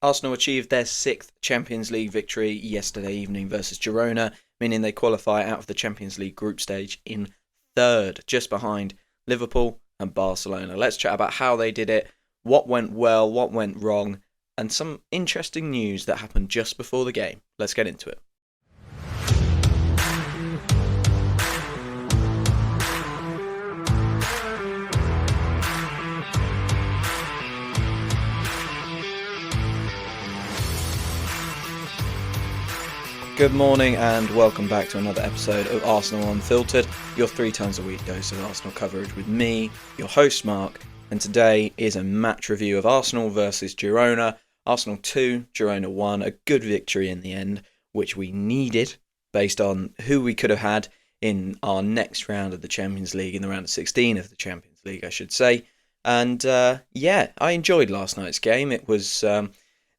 Arsenal achieved their sixth Champions League victory yesterday evening versus Girona, meaning they qualify out of the Champions League group stage in third, just behind Liverpool and Barcelona. Let's chat about how they did it, what went well, what went wrong, and some interesting news that happened just before the game. Let's get into it. Good morning and welcome back to another episode of Arsenal Unfiltered, your 3 times a week dose of Arsenal coverage with me, your host Mark, and today is a match review of Arsenal versus Girona. Arsenal 2, Girona 1, a good victory in the end, which we needed based on who we could have had in our next round of the Champions League, in the round of 16 of the Champions League, I should say. And I enjoyed last night's game. It was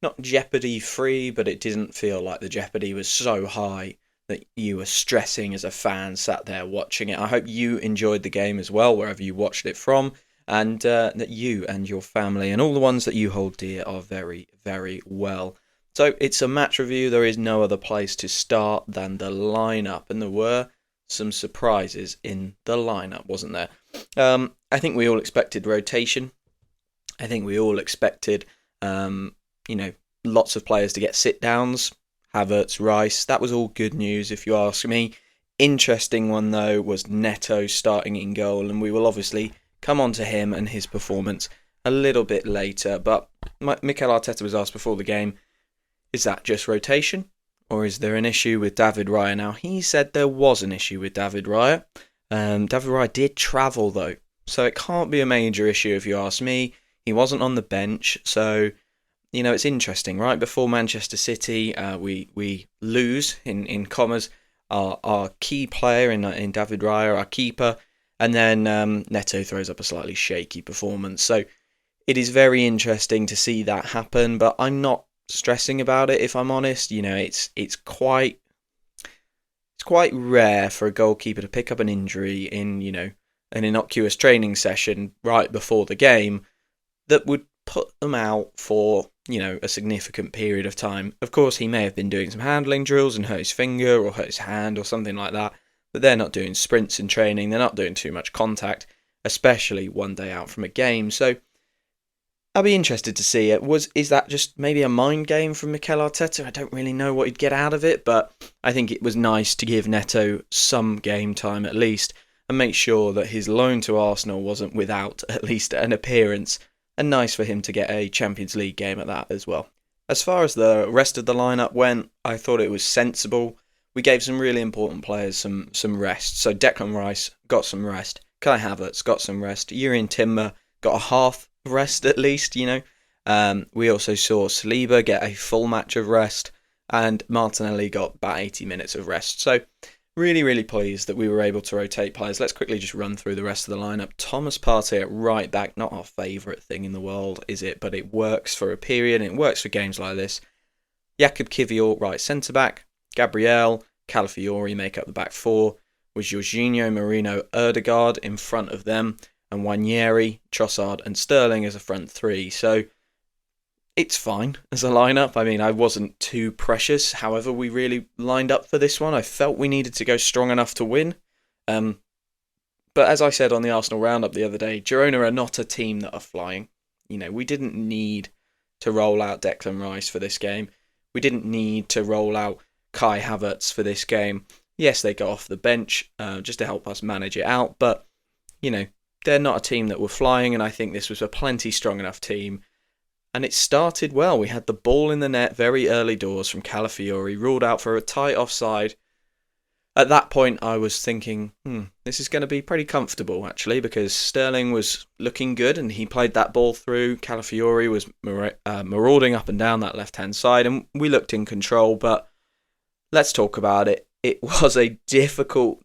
not jeopardy free, but it didn't feel like the jeopardy was so high that you were stressing as a fan sat there watching it. I hope you enjoyed the game as well, wherever you watched it from, and that you and your family and all the ones that you hold dear are very, very well. So it's a match review. There is no other place to start than the lineup, and there were some surprises in the lineup, wasn't there? I think we all expected rotation. I think we all expected lots of players to get sit-downs, Havertz, Rice. That was all good news, if you ask me. Interesting one, though, was Neto starting in goal, and we will obviously come on to him and his performance a little bit later. But Mikel Arteta was asked before the game, is that just rotation, or is there an issue with David Raya? Now, he said there was an issue with David Raya. David Raya did travel, though, so it can't be a major issue, if you ask me. He wasn't on the bench, so it's interesting, right? Before Manchester City, we lose, in commas, our key player in David Raya, our keeper, and then Neto throws up a slightly shaky performance. So it is very interesting to see that happen, but I'm not stressing about it, if I'm honest. It's quite rare for a goalkeeper to pick up an injury in an innocuous training session right before the game that would put them out for a significant period of time. Of course, he may have been doing some handling drills and hurt his finger or hurt his hand or something like that, but they're not doing sprints in training. They're not doing too much contact, especially one day out from a game. So I'll be interested to see it. Is that just maybe a mind game from Mikel Arteta? I don't really know what he'd get out of it, but I think it was nice to give Neto some game time at least and make sure that his loan to Arsenal wasn't without at least an appearance. And nice for him to get a Champions League game at that as well. As far as the rest of the lineup went, I thought it was sensible. We gave some really important players some rest. So Declan Rice got some rest. Kai Havertz got some rest. Jurrien Timber got a half rest at least, We also saw Saliba get a full match of rest. And Martinelli got about 80 minutes of rest. So really, really pleased that we were able to rotate players. Let's quickly just run through the rest of the lineup. Thomas Partey at right back, not our favourite thing in the world, is it? But it works for a period, and it works for games like this. Jakub Kiwior, right centre back. Gabriel, Calafiori make up the back four, with Jorginho, Marino, Ødegaard in front of them, and Nwaneri, Trossard and Sterling as a front three. So it's fine as a lineup. I mean, I wasn't too precious. However, we really lined up for this one. I felt we needed to go strong enough to win. But as I said on the Arsenal Roundup the other day, Girona are not a team that are flying. We didn't need to roll out Declan Rice for this game. We didn't need to roll out Kai Havertz for this game. Yes, they go off the bench just to help us manage it out. But, they're not a team that were flying. And I think this was a plenty strong enough team. And it started well. We had the ball in the net very early doors from Calafiori, ruled out for a tight offside. At that point, I was thinking, this is going to be pretty comfortable, actually, because Sterling was looking good and he played that ball through. Calafiori was marauding up and down that left-hand side, and we looked in control. But let's talk about it. It was a difficult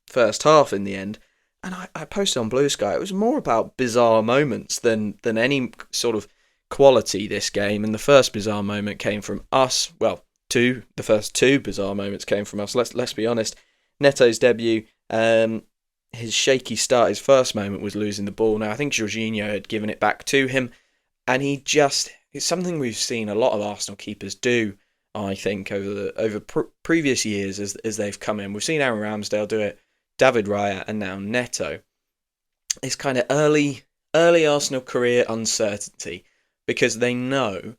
first half in the end. And I posted on Blue Sky, it was more about bizarre moments than any sort of quality this game. And the first bizarre moment came from us. Well, the first two bizarre moments came from us. Let's be honest. Neto's debut, his shaky start, his first moment was losing the ball. Now, I think Jorginho had given it back to him, and he just it's something we've seen a lot of Arsenal keepers do. I think over previous years as they've come in, we've seen Aaron Ramsdale do it, David Raya, and now Neto. It's kind of early Arsenal career uncertainty because they know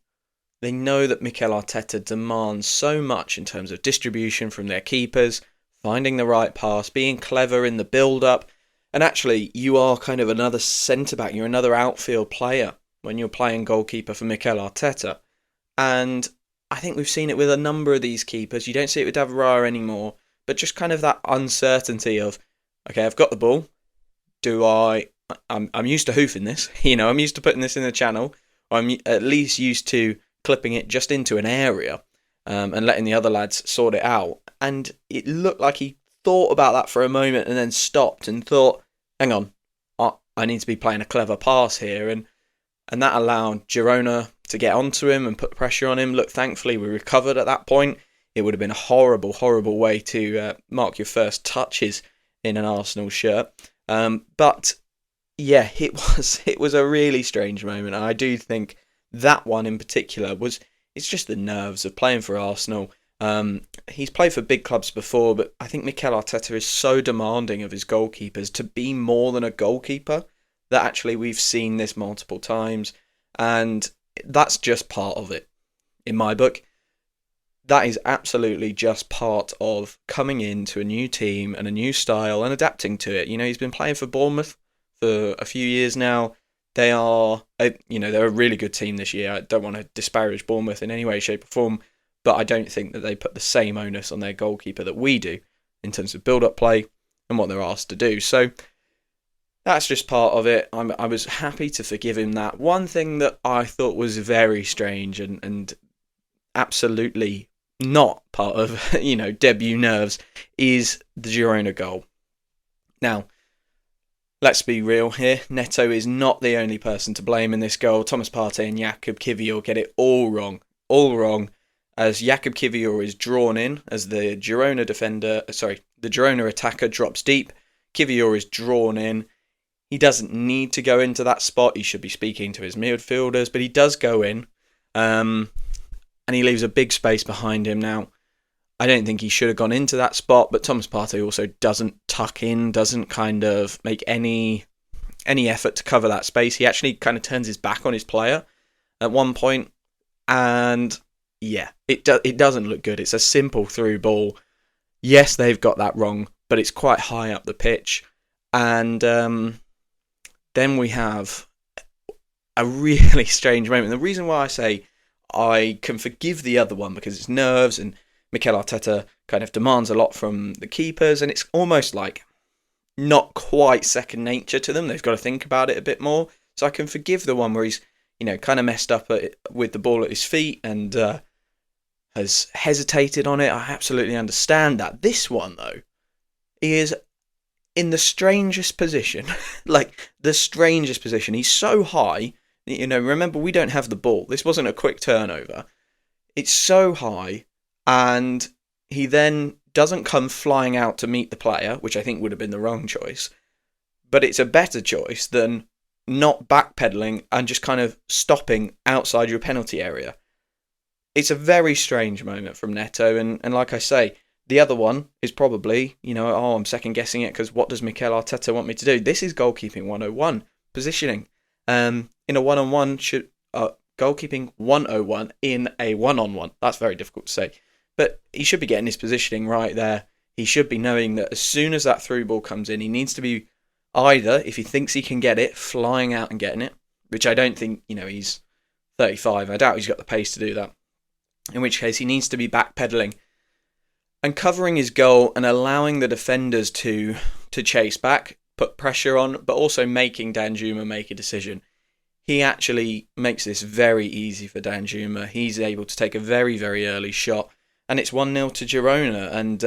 that Mikel Arteta demands so much in terms of distribution from their keepers, finding the right pass, being clever in the build-up, and actually you are kind of another centre-back, you're another outfield player when you're playing goalkeeper for Mikel Arteta. And I think we've seen it with a number of these keepers. You don't see it with David Raya anymore, but just kind of that uncertainty of, okay, I've got the ball. I'm used to hoofing this, I'm used to putting this in the channel. I'm at least used to clipping it just into an area and letting the other lads sort it out. And it looked like he thought about that for a moment and then stopped and thought, hang on, I need to be playing a clever pass here. And that allowed Girona to get onto him and put pressure on him. Look, thankfully we recovered at that point. It would have been a horrible, horrible way to mark your first touches in an Arsenal shirt. But yeah, it was a really strange moment. And I do think that one in particular it's just the nerves of playing for Arsenal. He's played for big clubs before, but I think Mikel Arteta is so demanding of his goalkeepers to be more than a goalkeeper that actually we've seen this multiple times. And that's just part of it. In my book, that is absolutely just part of coming into a new team and a new style and adapting to it. He's been playing for Bournemouth for a few years now. They're a really good team this year. I don't want to disparage Bournemouth in any way, shape or form, but I don't think that they put the same onus on their goalkeeper that we do in terms of build-up play and what they're asked to do. So that's just part of it. I was happy to forgive him that. One thing that I thought was very strange and absolutely not part of, debut nerves is the Girona goal. Now, let's be real here. Neto is not the only person to blame in this goal. Thomas Partey and Jakub Kiwior get it all wrong, as Jakub Kiwior is drawn in as the Girona attacker drops deep. Kiwior is drawn in. He doesn't need to go into that spot. He should be speaking to his midfielders, but he does go in, and he leaves a big space behind him. Now, I don't think he should have gone into that spot, but Thomas Partey also doesn't tuck in, doesn't kind of make any effort to cover that space. He actually kind of turns his back on his player at one point, and yeah, it doesn't look good. It's a simple through ball. Yes, they've got that wrong, but it's quite high up the pitch, and then we have a really strange moment. The reason why I say I can forgive the other one because it's nerves and Mikel Arteta kind of demands a lot from the keepers, and it's almost like not quite second nature to them. They've got to think about it a bit more. So I can forgive the one where he's, kind of messed up with the ball at his feet and has hesitated on it. I absolutely understand that. This one, though, is in the strangest position. Like, the strangest position. He's so high. Remember, we don't have the ball. This wasn't a quick turnover. It's so high, and he then doesn't come flying out to meet the player, which I think would have been the wrong choice. But it's a better choice than not backpedaling and just kind of stopping outside your penalty area. It's a very strange moment from Neto, and like I say, the other one is probably, I'm second guessing it because what does Mikel Arteta want me to do? This is goalkeeping 101, positioning. In a one-on-one, goalkeeping 101 in a one-on-one. That's very difficult to say. But he should be getting his positioning right there. He should be knowing that as soon as that through ball comes in, he needs to be either, if he thinks he can get it, flying out and getting it, which I don't think, he's 35. I doubt he's got the pace to do that. In which case, he needs to be backpedaling and covering his goal and allowing the defenders to chase back, put pressure on, but also making Danjuma make a decision. He actually makes this very easy for Danjuma. He's able to take a very, very early shot, and it's 1-0 to Girona, and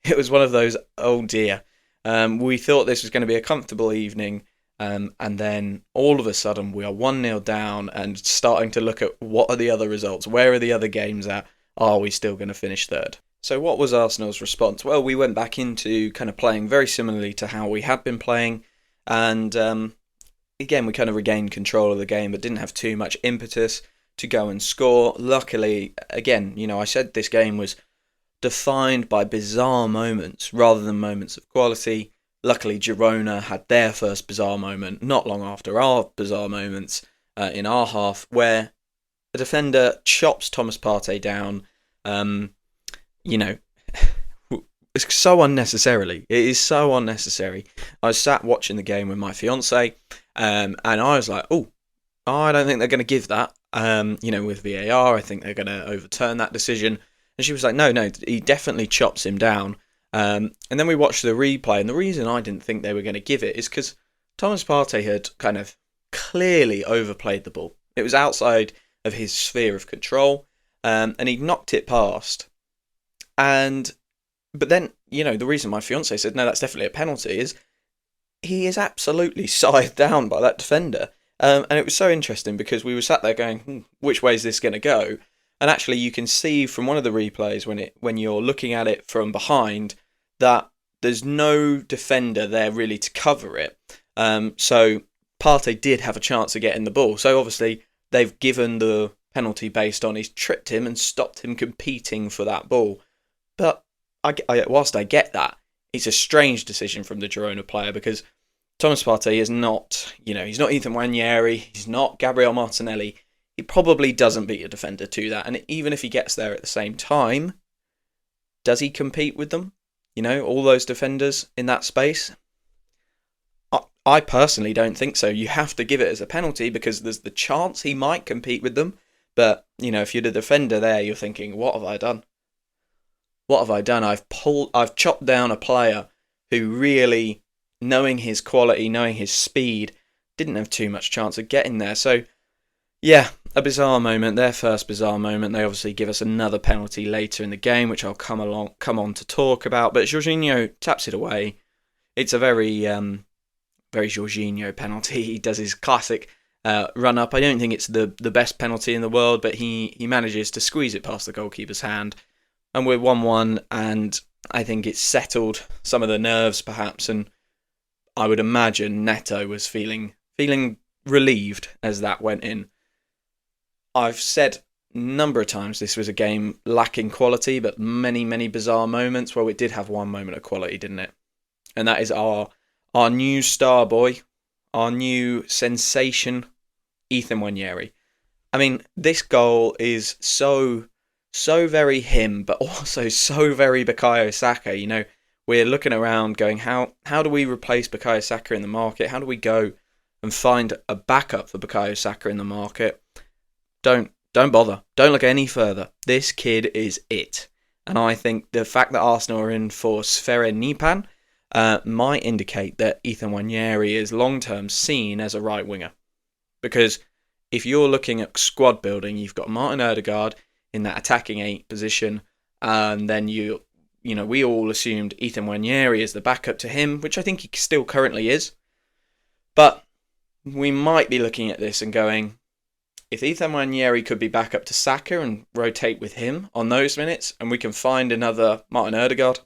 it was one of those, oh dear. We thought this was going to be a comfortable evening, and then all of a sudden we are 1-0 down and starting to look at what are the other results, where are the other games at, are we still going to finish third? So what was Arsenal's response? Well, we went back into kind of playing very similarly to how we had been playing, and again, we kind of regained control of the game, but didn't have too much impetus. to go and score. Luckily, again, I said this game was defined by bizarre moments rather than moments of quality. Luckily, Girona had their first bizarre moment not long after our bizarre moments in our half, where the defender chops Thomas Partey down. It's so unnecessarily. It is so unnecessary. I was sat watching the game with my fiance, and I was like, "Oh, I don't think they're going to give that." With VAR, I think they're going to overturn that decision. And she was like, "No, he definitely chops him down." And then we watched the replay, and the reason I didn't think they were going to give it is because Thomas Partey had kind of clearly overplayed the ball. It was outside of his sphere of control, and he knocked it past. But then, the reason my fiance said, no, that's definitely a penalty is he is absolutely scythed down by that defender. And it was so interesting because we were sat there going, which way is this going to go? And actually you can see from one of the replays when you're looking at it from behind that there's no defender there really to cover it. So Partey did have a chance of getting the ball. So obviously they've given the penalty based on he's tripped him and stopped him competing for that ball. But whilst I get that, it's a strange decision from the Girona player because Thomas Partey is not, he's not Ethan Nwaneri, he's not Gabriel Martinelli. He probably doesn't beat a defender to that. And even if he gets there at the same time, does he compete with them? All those defenders in that space? I personally don't think so. You have to give it as a penalty because there's the chance he might compete with them. But, if you're the defender there, you're thinking, what have I done? What have I done? I've chopped down a player who really, knowing his quality, knowing his speed, didn't have too much chance of getting there. So, yeah, a bizarre moment. Their first bizarre moment. They obviously give us another penalty later in the game, which I'll come on to talk about. But Jorginho taps it away. It's a very Jorginho penalty. He does his classic run up. I don't think it's the best penalty in the world, but he manages to squeeze it past the goalkeeper's hand. And we're 1-1, and I think it's settled some of the nerves, perhaps. And I would imagine Neto was feeling relieved as that went in. I've said a number of times this was a game lacking quality, but many, many bizarre moments. Well, it did have one moment of quality, didn't it? And that is our new star boy, our new sensation, Ethan Nwaneri. I mean, this goal is so very him, but also so very Bukayo Saka. We're looking around going, how do we replace Bukayo Saka in the market? How do we go and find a backup for Bukayo Saka in the market? Don't bother. Don't look any further. This kid is it. And I think the fact that Arsenal are in for Sfere Nipan might indicate that Ethan Nwaneri is long-term seen as a right winger. Because if you're looking at squad building, you've got Martin Odegaard in that attacking 8 position, and then we all assumed Ethan Nwaneri is the backup to him, which I think he still currently is. But we might be looking at this and going, if Ethan Nwaneri could be back up to Saka and rotate with him on those minutes, and we can find another Martin Odegaard,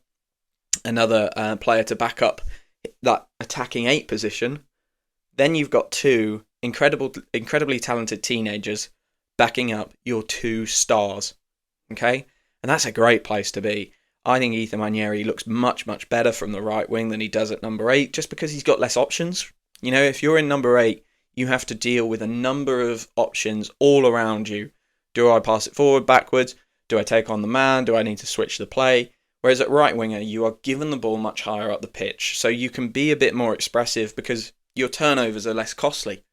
another player to back up that attacking 8 position, then you've got 2 incredibly talented teenagers backing up your 2 stars. Okay? And that's a great place to be. I think Ethan Nwaneri looks much, much better from the right wing than he does at number 8, just because he's got less options. If you're in number 8, you have to deal with a number of options all around you. Do I pass it forward, backwards? Do I take on the man? Do I need to switch the play? Whereas at right winger, you are given the ball much higher up the pitch, so you can be a bit more expressive because your turnovers are less costly.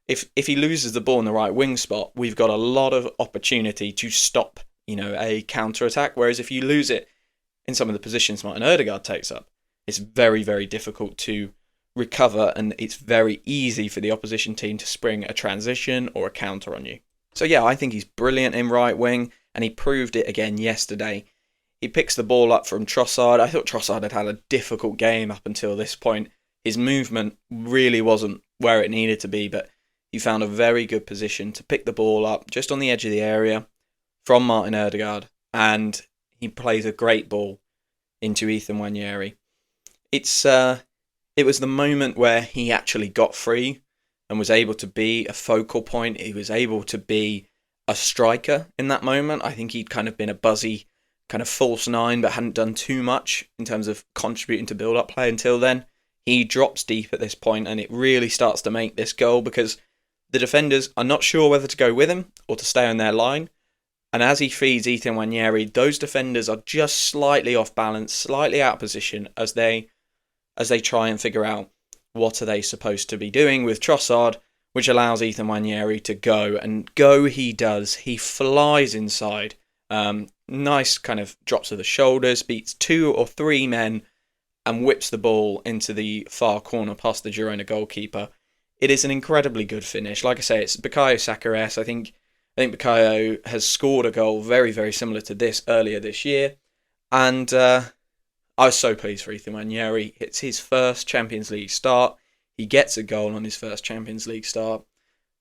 If he loses the ball in the right wing spot, we've got a lot of opportunity to stop, a counter-attack. Whereas if you lose it in some of the positions Martin Odegaard takes up, it's very, very difficult to recover, and it's very easy for the opposition team to spring a transition or a counter on you. So yeah, I think he's brilliant in right wing, and he proved it again yesterday. He picks the ball up from Trossard. I thought Trossard had a difficult game up until this point. His movement really wasn't where it needed to be, but he found a very good position to pick the ball up just on the edge of the area from Martin Odegaard, and he plays a great ball into Ethan Nwaneri. It was the moment where he actually got free, and was able to be a focal point. He was able to be a striker in that moment. I think he'd kind of been a buzzy kind of false nine, but hadn't done too much in terms of contributing to build-up play until then. He drops deep at this point, and it really starts to make this goal because the defenders are not sure whether to go with him or to stay on their line. And as he feeds Ethan Nwaneri, those defenders are just slightly off balance, slightly out of position as they try and figure out what are they supposed to be doing with Trossard, which allows Ethan Nwaneri to go. And go he does. He flies inside. Nice kind of drops of the shoulders, beats 2 or 3 men, and whips the ball into the far corner past the Girona goalkeeper. It is an incredibly good finish. Like I say, it's Bukayo Saka-esque. I think Bukayo has scored a goal very, very similar to this earlier this year. And I was so pleased for Ethan Nwaneri. It's his first Champions League start. He gets a goal on his first Champions League start.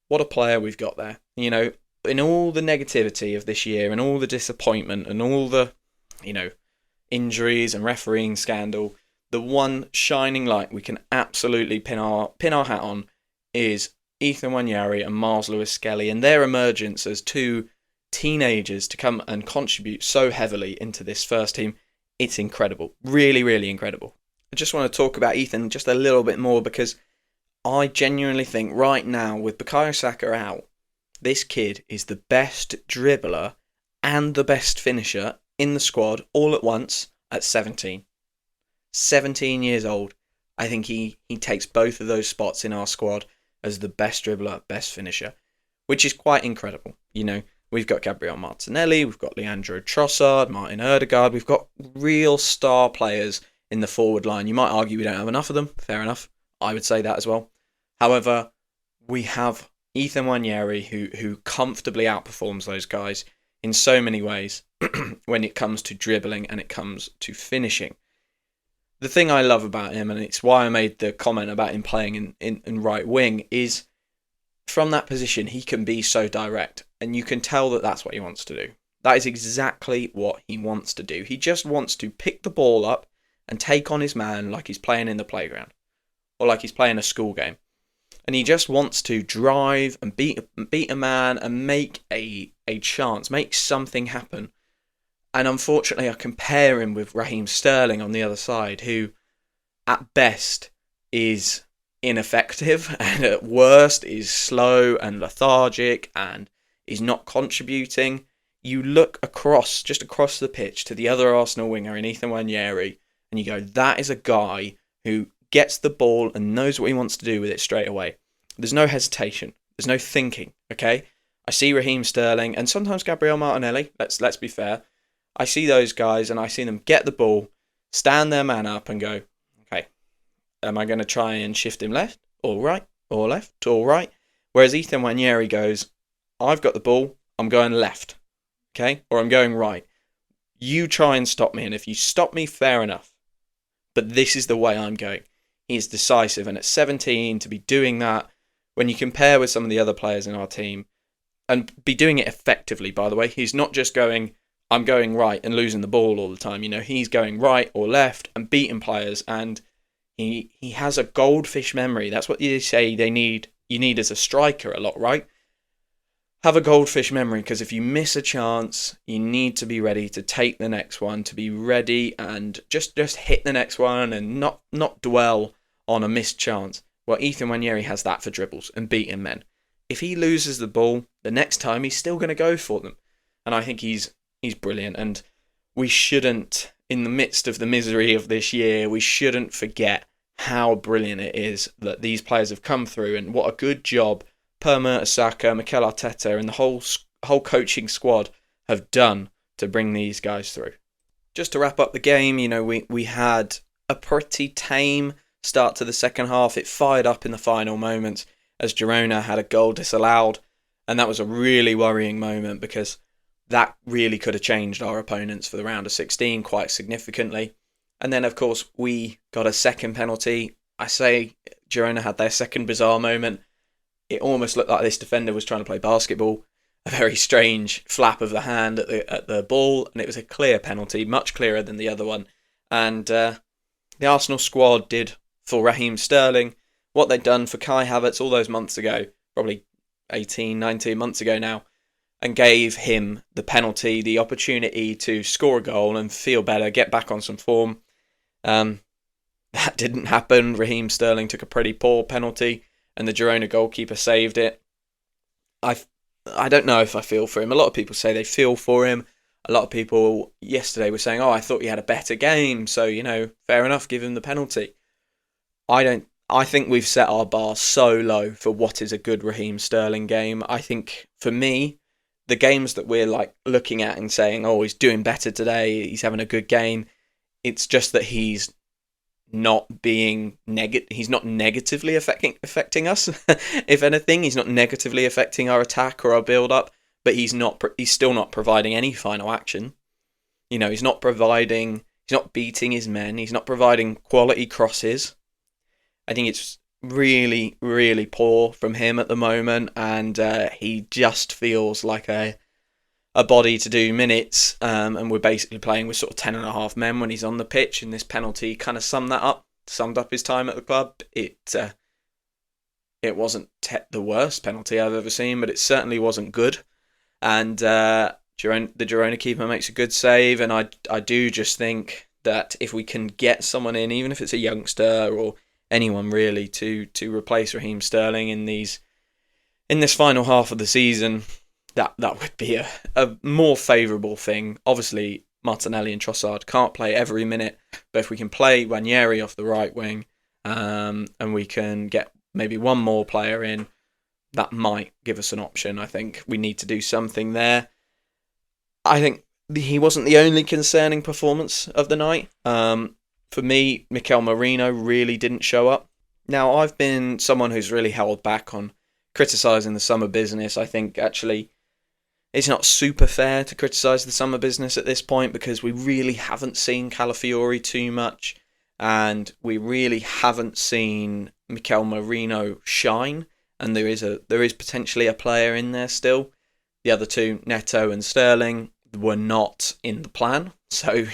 What a player we've got there. You know, in all the negativity of this year and all the disappointment and all the, injuries and refereeing scandal, the one shining light we can absolutely pin our hat on is Ethan Nwaneri and Miles Lewis-Skelly and their emergence as 2 teenagers to come and contribute so heavily into this first team. It's incredible. Really, really incredible. I just want to talk about Ethan just a little bit more because I genuinely think right now, with Bukayo Saka out, this kid is the best dribbler and the best finisher in the squad all at once at 17. 17 years old. I think he takes both of those spots in our squad as the best dribbler, best finisher, which is quite incredible. We've got Gabriel Martinelli, we've got Leandro Trossard, Martin Ødegaard, we've got real star players in the forward line. You might argue we don't have enough of them, fair enough. I would say that as well. However, we have Ethan Nwaneri who comfortably outperforms those guys in so many ways when it comes to dribbling and it comes to finishing. The thing I love about him, and it's why I made the comment about him playing in right wing, is from that position he can be so direct, and you can tell that that's what he wants to do. That is exactly what he wants to do. He just wants to pick the ball up and take on his man like he's playing in the playground or like he's playing a school game. And he just wants to drive and beat a man and make a chance, make something happen. And unfortunately, I compare him with Raheem Sterling on the other side, who at best is ineffective and at worst is slow and lethargic and is not contributing. You look just across the pitch to the other Arsenal winger in Ethan Nwaneri and you go, that is a guy who gets the ball and knows what he wants to do with it straight away. There's no hesitation. There's no thinking, okay? I see Raheem Sterling and sometimes Gabriel Martinelli, let's be fair. I see those guys and I see them get the ball, stand their man up and go, okay, am I going to try and shift him left or right or left or right? Whereas Ethan Nwaneri goes, I've got the ball, I'm going left, okay? Or I'm going right. You try and stop me, and if you stop me, fair enough. But this is the way I'm going. He is decisive, and at 17, to be doing that, when you compare with some of the other players in our team, and be doing it effectively, by the way, he's not just going, I'm going right and losing the ball all the time. He's going right or left and beating players, and he has a goldfish memory. That's what you say you need as a striker a lot, right? Have a goldfish memory, because if you miss a chance, you need to be ready to take the next one, to be ready and just hit the next one and not dwell on a missed chance. Well, Ethan Nwaneri has that for dribbles and beating men. If he loses the ball, the next time he's still going to go for them. And I think he's brilliant, and we shouldn't, in the midst of the misery of this year, we shouldn't forget how brilliant it is that these players have come through and what a good job Per Mertesacker, Mikel Arteta and the whole coaching squad have done to bring these guys through. Just to wrap up the game, we had a pretty tame start to the second half. It fired up in the final moments as Girona had a goal disallowed, and that was a really worrying moment because that really could have changed our opponents for the round of 16 quite significantly. And then, of course, we got a second penalty. I say Girona had their second bizarre moment. It almost looked like this defender was trying to play basketball. A very strange flap of the hand at the ball, and it was a clear penalty, much clearer than the other one. And the Arsenal squad did for Raheem Sterling what they'd done for Kai Havertz all those months ago, probably 18, 19 months ago now, and gave him the penalty, the opportunity to score a goal and feel better, get back on some form. That didn't happen. Raheem Sterling took a pretty poor penalty, and the Girona goalkeeper saved it. I don't know if I feel for him. A lot of people say they feel for him. A lot of people yesterday were saying, I thought he had a better game, so, fair enough, give him the penalty. I think we've set our bar so low for what is a good Raheem Sterling game. I think, for me, the games that we're looking at and saying, he's doing better today, he's having a good game, it's just that he's not being he's not negatively affecting us. If anything, he's not negatively affecting our attack or our build up, but he's still not providing any final action. He's not beating his men, he's not providing quality crosses. I think it's really, really poor from him at the moment, and he just feels like a body to do minutes, and we're basically playing with sort of 10.5 men when he's on the pitch, and this penalty kind of summed up his time at the club. It wasn't the worst penalty I've ever seen, but it certainly wasn't good, and the Girona keeper makes a good save, and I do just think that if we can get someone in, even if it's a youngster or anyone really, to replace Raheem Sterling in this final half of the season, that would be a more favourable thing. Obviously, Martinelli and Trossard can't play every minute, but if we can play Nwaneri off the right wing, and we can get maybe one more player in, that might give us an option. I think we need to do something there. I think he wasn't the only concerning performance of the night. For me, Mikel Merino really didn't show up. Now, I've been someone who's really held back on criticising the summer business. I think, actually, it's not super fair to criticise the summer business at this point, because we really haven't seen Calafiori too much, and we really haven't seen Mikel Merino shine, and there is potentially a player in there still. The other two, Neto and Sterling, were not in the plan, so,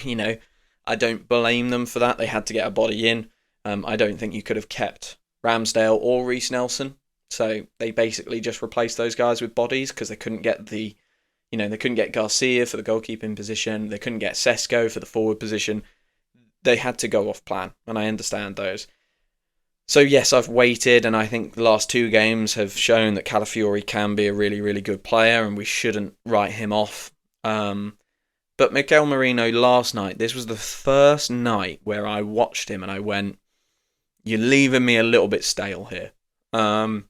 I don't blame them for that. They had to get a body in. I don't think you could have kept Ramsdale or Reece Nelson. So they basically just replaced those guys with bodies because they couldn't get they couldn't get Garcia for the goalkeeping position. They couldn't get Sesko for the forward position. They had to go off plan, and I understand those. So yes, I've waited, and I think the last 2 games have shown that Calafiori can be a really, really good player, and we shouldn't write him off. But Mikel Merino last night, this was the first night where I watched him and I went, you're leaving me a little bit stale here. And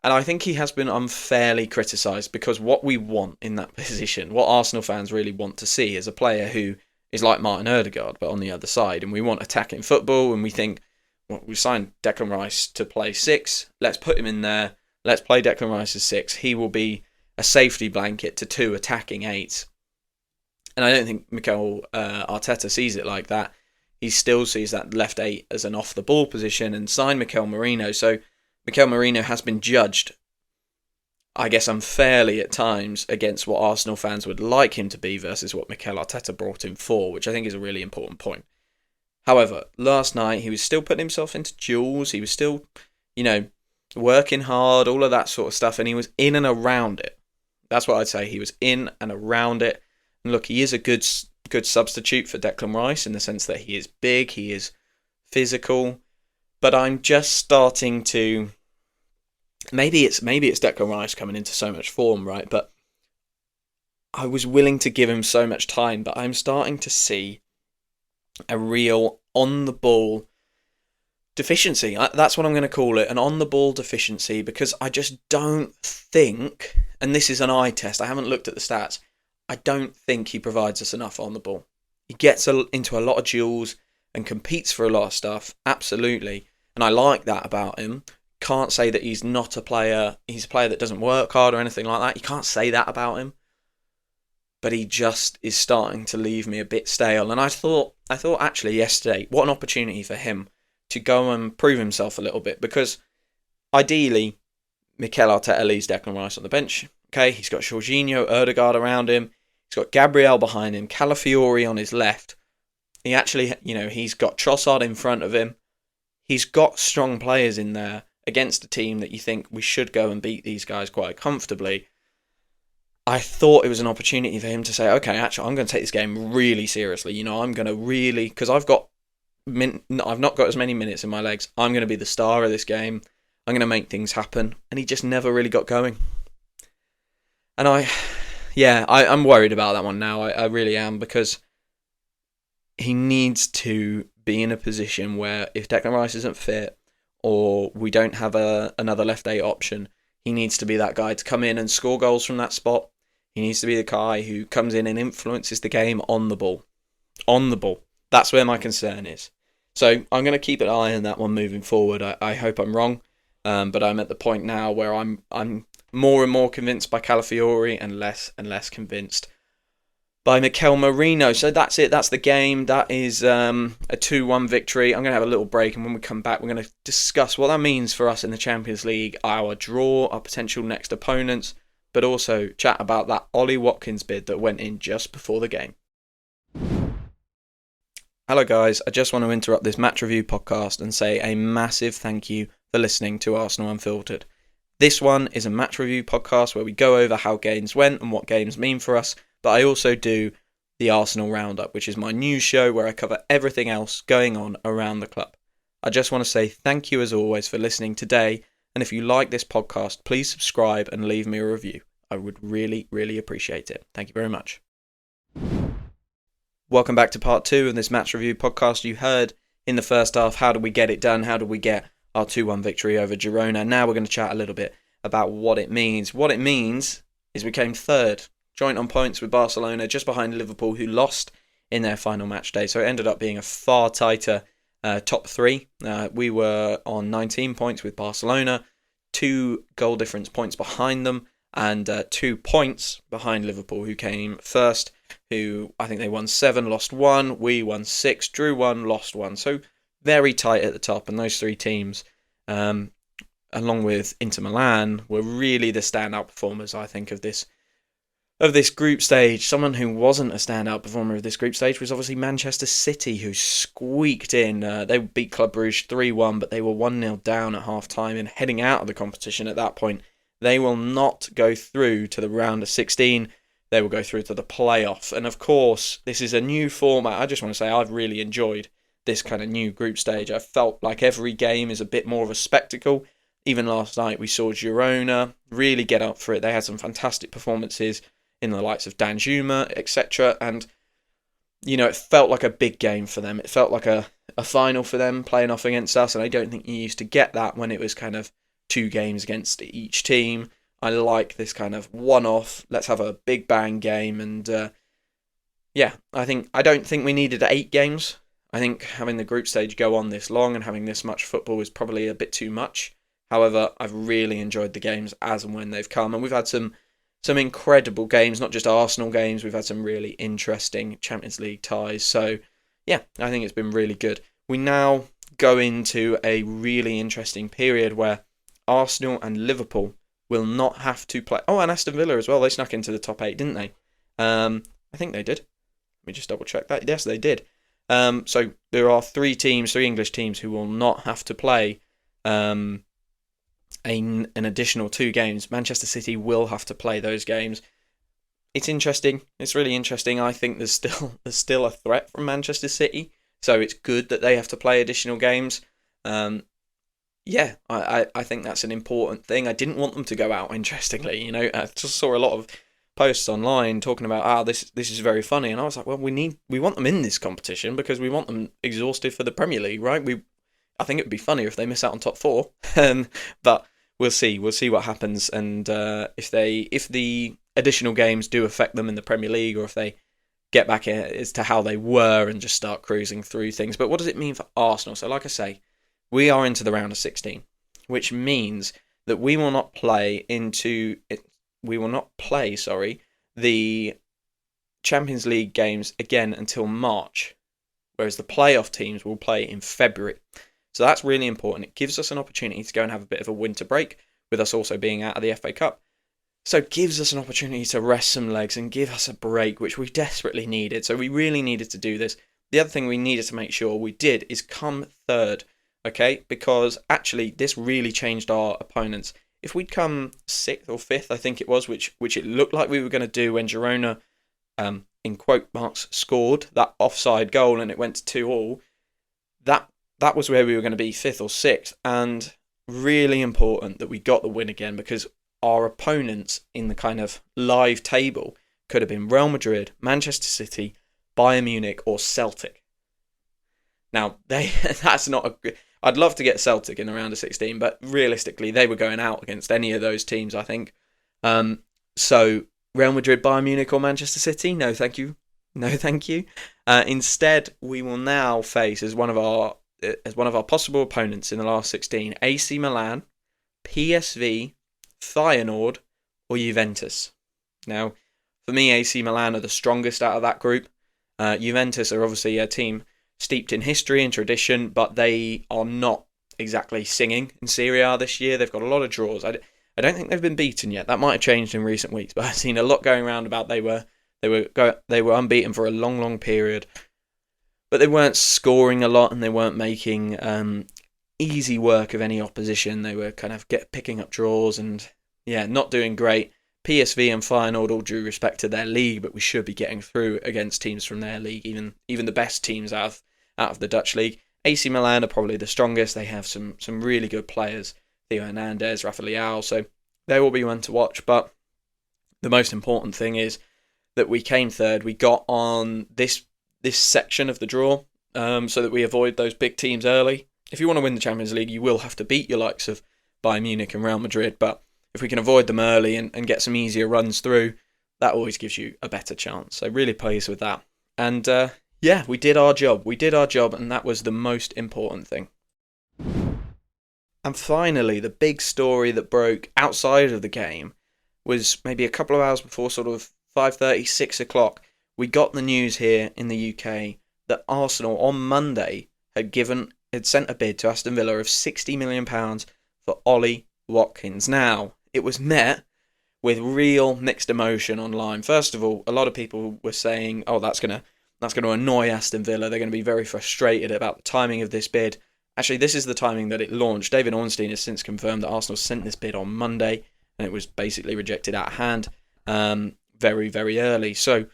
I think he has been unfairly criticised, because what we want in that position, what Arsenal fans really want to see, is a player who is like Martin Ødegaard, but on the other side. And we want attacking football, and we think, we signed Declan Rice to play 6, let's put him in there, let's play Declan Rice as 6. He will be a safety blanket to 2 attacking 8s. And I don't think Mikel Arteta sees it like that. He still sees that left 8 as an off-the-ball position and signed Mikel Merino. So Mikel Merino has been judged, I guess unfairly at times, against what Arsenal fans would like him to be versus what Mikel Arteta brought him for, which I think is a really important point. However, last night he was still putting himself into duels. He was still, working hard, all of that sort of stuff, and he was in and around it. That's what I'd say. He was in and around it. And look, he is a good substitute for Declan Rice in the sense that he is big, he is physical, but I'm just starting to, maybe it's Declan Rice coming into so much form, right? But I was willing to give him so much time, but I'm starting to see a real on-the-ball deficiency. That's what I'm going to call it, an on-the-ball deficiency, because I just don't think, and this is an eye test, I haven't looked at the stats, I don't think he provides us enough on the ball. He gets into a lot of duels and competes for a lot of stuff, absolutely. And I like that about him. Can't say that he's not a player, he's a player that doesn't work hard or anything like that. You can't say that about him. But he just is starting to leave me a bit stale. And I thought actually yesterday, what an opportunity for him to go and prove himself a little bit. Because ideally, Mikel Arteta leaves Declan Rice on the bench. Okay, he's got Jorginho, Ødegaard around him. He's got Gabriel behind him, Calafiori on his left. He actually, he's got Trossard in front of him. he's got strong players in there against a team that you think we should go and beat these guys quite comfortably. I thought it was an opportunity for him to say, okay, actually, I'm going to take this game really seriously. I'm going to really, because I've not got as many minutes in my legs. I'm going to be the star of this game. I'm going to make things happen. And he just never really got going. And I'm worried about that one now. I really am, because he needs to be in a position where if Declan Rice isn't fit or we don't have another left 8 option, he needs to be that guy to come in and score goals from that spot. He needs to be the guy who comes in and influences the game on the ball. On the ball. That's where my concern is. So I'm going to keep an eye on that one moving forward. I hope I'm wrong, but I'm at the point now where I'm more and more convinced by Calafiori and less convinced by Mikel Merino. So that's it. That's the game. That is a 2-1 victory. I'm going to have a little break, and when we come back, we're going to discuss what that means for us in the Champions League, our draw, our potential next opponents, but also chat about that Ollie Watkins bid that went in just before the game. Hello guys, I just want to interrupt this match review podcast and say a massive thank you for listening to Arsenal Unfiltered. This one is a match review podcast where we go over how games went and what games mean for us, but I also do the Arsenal Roundup, which is my news show where I cover everything else going on around the club. I just want to say thank you as always for listening today, and if you like this podcast, please subscribe and leave me a review. I would really, really appreciate it. Thank you very much. Welcome back to part 2 of this match review podcast. You heard in the first half, how did we get it done? How did we get our 2-1 victory over Girona? Now we're going to chat a little bit about what it means. What it means is we came third, joint on points with Barcelona, just behind Liverpool, who lost in their final match day. So it ended up being a far tighter top 3. We were on 19 points with Barcelona, 2 goal difference points behind them, and 2 points behind Liverpool, who came first, who I think they won 7, lost 1, we won 6, drew 1, lost 1. So very tight at the top, and those 3 teams, along with Inter Milan, were really the standout performers, I think, of this group stage. Someone who wasn't a standout performer of this group stage was obviously Manchester City, who squeaked in. They beat Club Brugge 3-1, but they were 1-0 down at half-time and heading out of the competition at that point. They will not go through to the round of 16. They will go through to the playoff. And of course, this is a new format. I just want to say I've really enjoyed this kind of new group stage. I felt like every game is a bit more of a spectacle. Even last night we saw Girona really get up for it. They had some fantastic performances in the likes of Danjuma, etc. And, it felt like a big game for them. It felt like a final for them playing off against us. And I don't think you used to get that when it was kind of 2 games against each team. I like this kind of one-off, let's have a big bang game. And I don't think we needed 8 games. I think having the group stage go on this long and having this much football is probably a bit too much. However, I've really enjoyed the games as and when they've come. And we've had some incredible games, not just Arsenal games. We've had some really interesting Champions League ties. So, I think it's been really good. We now go into a really interesting period where Arsenal and Liverpool will not have to play. Oh, and Aston Villa as well. They snuck into the top 8, didn't they? I think they did. Let me just double check that. Yes, they did. So there are 3 English teams who will not have to play an additional 2 games. Manchester City will have to play those games. It's interesting. It's really interesting. I think there's still a threat from Manchester City. So it's good that they have to play additional games. I think that's an important thing. I didn't want them to go out, interestingly. I just saw a lot of posts online talking about, this is very funny. And I was like, well, we want them in this competition because we want them exhausted for the Premier League, right? I think it would be funnier if they miss out on top 4. But we'll see. We'll see what happens. And if the additional games do affect them in the Premier League, or if they get back as to how they were and just start cruising through things. But what does it mean for Arsenal? So like I say, we are into the round of 16, which means that we will not play the Champions League games again until March, whereas the playoff teams will play in February. So that's really important. It gives us an opportunity to go and have a bit of a winter break, with us also being out of the FA Cup. So it gives us an opportunity to rest some legs and give us a break, which we desperately needed. So we really needed to do this. The other thing we needed to make sure we did is come third okay? Because actually, this really changed our opponents. If we'd come 6th or 5th, I think it was, which it looked like we were going to do when Girona, in quote marks, scored that offside goal and it went to 2-2, that was where we were going to be 5th or 6th. And really important that we got the win again, because our opponents in the kind of live table could have been Real Madrid, Manchester City, Bayern Munich, or Celtic. Now, that's not a good... I'd love to get Celtic in the round of 16, but realistically, they were going out against any of those teams, I think. So, Real Madrid, Bayern Munich, or Manchester City? No, thank you. No, thank you. Instead, we will now face as one of our possible opponents in the last 16, AC Milan, PSV, Feyenoord, or Juventus. Now, for me, AC Milan are the strongest out of that group. Juventus are obviously a team steeped in history and tradition, but they are not exactly singing in Serie A this year. They've got a lot of draws. I don't think they've been beaten yet. That might have changed in recent weeks, but I've seen a lot going around about they were unbeaten for a long, long period. But they weren't scoring a lot and they weren't making easy work of any opposition. They were kind of picking up draws and, not doing great. PSV and Feyenoord, all due respect to their league, but we should be getting through against teams from their league, even the best teams out of the Dutch league. AC Milan are probably the strongest. They have some really good players, Theo Hernandez, Rafa Leao, so they will be one to watch. But the most important thing is that we came third. We got on this section of the draw, so that we avoid those big teams early. If you want to win the Champions League, you will have to beat your likes of Bayern Munich and Real Madrid, but if we can avoid them early and get some easier runs through, that always gives you a better chance. So really pleased with that. And we did our job. We did our job, and that was the most important thing. And finally, the big story that broke outside of the game was maybe a couple of hours before sort of 5:30, 6 o'clock. We got the news here in the UK that Arsenal on Monday had sent a bid to Aston Villa of £60 million for Ollie Watkins. Now, it was met with real mixed emotion online. First of all, a lot of people were saying, "Oh, that's going to annoy Aston Villa. They're going to be very frustrated about the timing of this bid." Actually, this is the timing that it launched. David Ornstein has since confirmed that Arsenal sent this bid on Monday, and it was basically rejected out of hand very, very early. So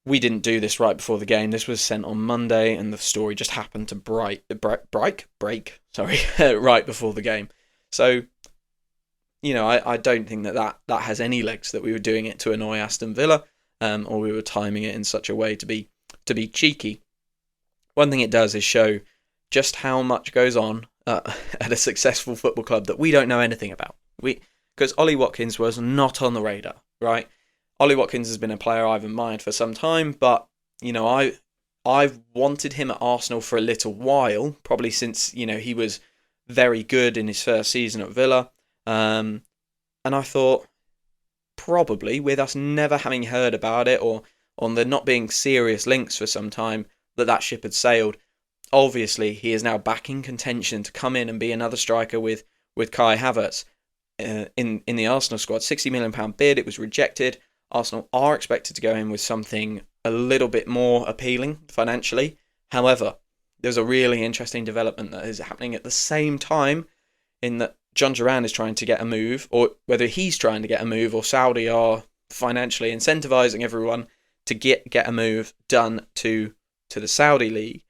we didn't do this right before the game. This was sent on Monday, and the story just happened to break right before the game. So, I don't think that has any legs, that we were doing it to annoy Aston Villa, or we were timing it in such a way to be cheeky. One thing it does is show just how much goes on at a successful football club that we don't know anything about. Because Ollie Watkins was not on the radar, right? Ollie Watkins has been a player I've admired for some time, but I've wanted him at Arsenal for a little while, probably since he was very good in his first season at Villa. And I thought, probably with us never having heard about it, or on there not being serious links for some time, that ship had sailed. Obviously, he is now back in contention to come in and be another striker with Kai Havertz in the Arsenal squad. £60 million bid, it was rejected. Arsenal are expected to go in with something a little bit more appealing financially. However, there's a really interesting development that is happening at the same time, in that John Duran is trying to get a move, or whether he's trying to get a move, or Saudi are financially incentivising everyone to get a move done to the Saudi league.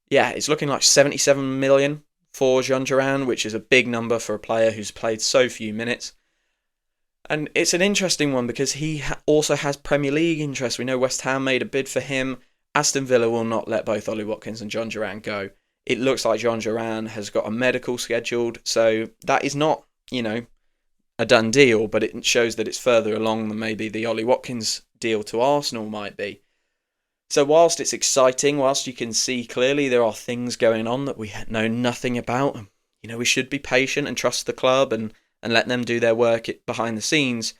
Yeah, it's looking like 77 million for John Duran, which is a big number for a player who's played so few minutes. And it's an interesting one because he also has Premier League interest. We know West Ham made a bid for him. Aston Villa will not let both Ollie Watkins and John Duran go. It looks like John Duran has got a medical scheduled, so that is not, a done deal, but it shows that it's further along than maybe the Ollie Watkins deal to Arsenal might be. So whilst it's exciting, whilst you can see clearly there are things going on that we know nothing about, we should be patient and trust the club and let them do their work behind the scenes,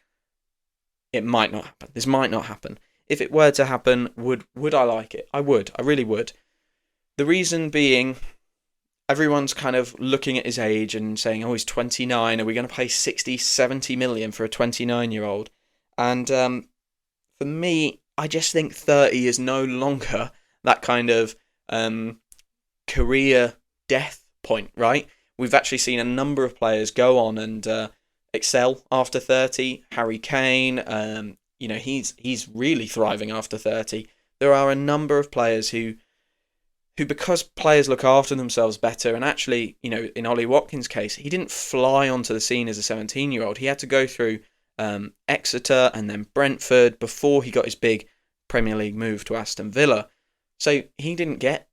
it might not happen. This might not happen. If it were to happen, would I like it? I would. I really would. The reason being, everyone's kind of looking at his age and saying, he's 29. Are we going to pay 60, 70 million for a 29-year-old? And for me, I just think 30 is no longer that kind of career death point, right? We've actually seen a number of players go on and excel after 30. Harry Kane, he's really thriving after 30. There are a number of players who because players look after themselves better, and actually, in Ollie Watkins' case, he didn't fly onto the scene as a 17-year-old. He had to go through Exeter and then Brentford before he got his big Premier League move to Aston Villa. So he didn't get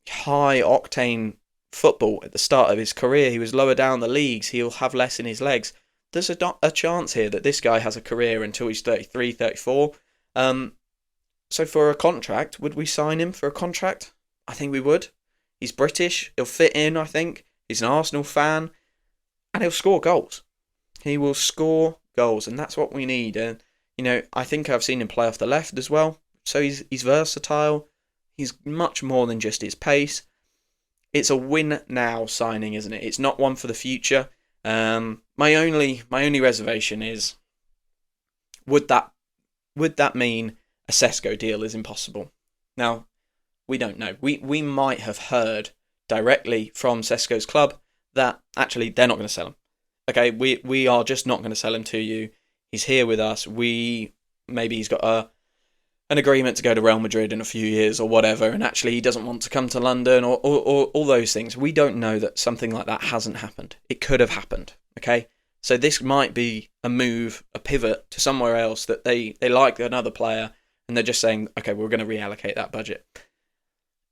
high-octane football at the start of his career. He was lower down the leagues. He'll have less in his legs. There's a chance here that this guy has a career until he's 33, 34. So for a contract, would we sign him for a contract? I think we would. He's British. He'll fit in, I think. He's an Arsenal fan. And he'll score goals. He will score goals, and that's what we need. And, I think I've seen him play off the left as well. So he's versatile. He's much more than just his pace. It's a win-now signing, isn't it? It's not one for the future. My only reservation is, would that mean a Sesko deal is impossible? Now, we don't know. We might have heard directly from Sesko's club that actually they're not going to sell him. Okay, we are just not going to sell him to you. He's here with us. Maybe he's got an agreement to go to Real Madrid in a few years or whatever, and actually he doesn't want to come to London or all those things. We don't know that something like that hasn't happened. It could have happened. Okay, so this might be a move, a pivot to somewhere else that they like another player, and they're just saying, okay, we're going to reallocate that budget.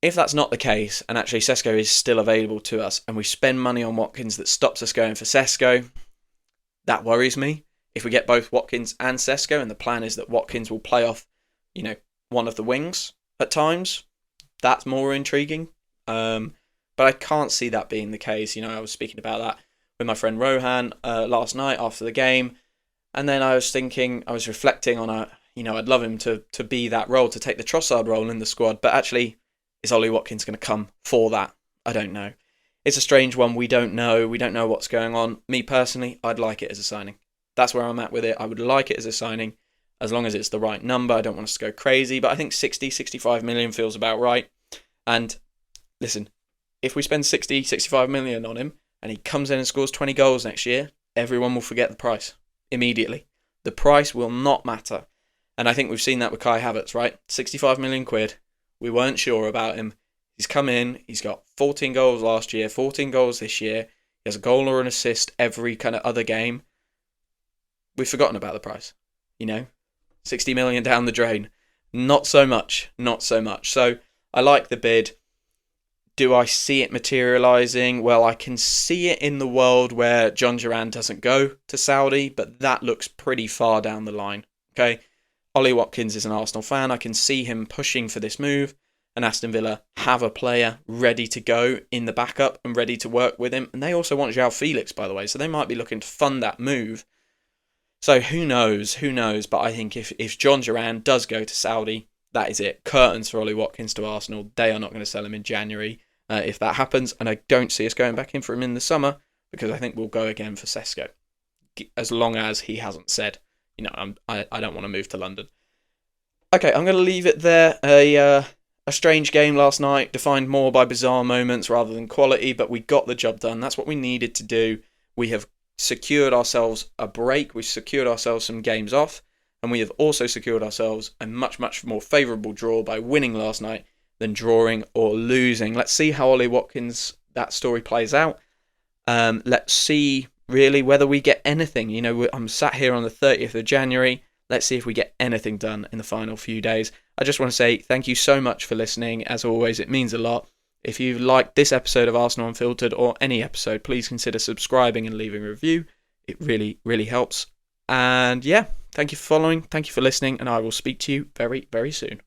If that's not the case, and actually Sesko is still available to us, and we spend money on Watkins that stops us going for Sesko, that worries me. If we get both Watkins and Sesko, and the plan is that Watkins will play off, one of the wings at times, that's more intriguing. But I can't see that being the case. I was speaking about that with my friend Rohan last night after the game, and then I was reflecting on I'd love him to be that role, to take the Trossard role in the squad, but actually, is Ollie Watkins going to come for that? I don't know. It's a strange one. We don't know. We don't know what's going on. Me personally, I'd like it as a signing. That's where I'm at with it. I would like it as a signing, as long as it's the right number. I don't want us to go crazy, but I think 60, 65 million feels about right. And listen, if we spend 60, 65 million on him and he comes in and scores 20 goals next year, everyone will forget the price immediately. The price will not matter. And I think we've seen that with Kai Havertz, right? 65 million quid. We weren't sure about him. He's come in. He's got 14 goals last year, 14 goals this year. He has a goal or an assist every kind of other game. We've forgotten about the price. 60 million down the drain. Not so much. So I like the bid. Do I see it materialising? Well, I can see it in the world where John Duran doesn't go to Saudi, but that looks pretty far down the line. Okay? Ollie Watkins is an Arsenal fan. I can see him pushing for this move, and Aston Villa have a player ready to go in the backup and ready to work with him. And they also want João Felix, by the way, so they might be looking to fund that move. So who knows? But I think if John Duran does go to Saudi, that is it. Curtains for Ollie Watkins to Arsenal. They are not going to sell him in January if that happens, and I don't see us going back in for him in the summer, because I think we'll go again for Sesko, as long as he hasn't said, I don't want to move to London. Okay, I'm going to leave it there. A strange game last night, defined more by bizarre moments rather than quality, but we got the job done. That's what we needed to do. We have secured ourselves a break. We've secured ourselves some games off, and we have also secured ourselves a much, much more favourable draw by winning last night than drawing or losing. Let's see how Ollie Watkins, that story plays out. Let's see really whether we get anything. I'm sat here on the 30th of January. Let's see if we get anything done in the final few days. I just want to say thank you so much for listening. As always, it means a lot. If you liked this episode of Arsenal Unfiltered or any episode, please consider subscribing and leaving a review. It really, really helps. And yeah, thank you for following. Thank you for listening. And I will speak to you very, very soon.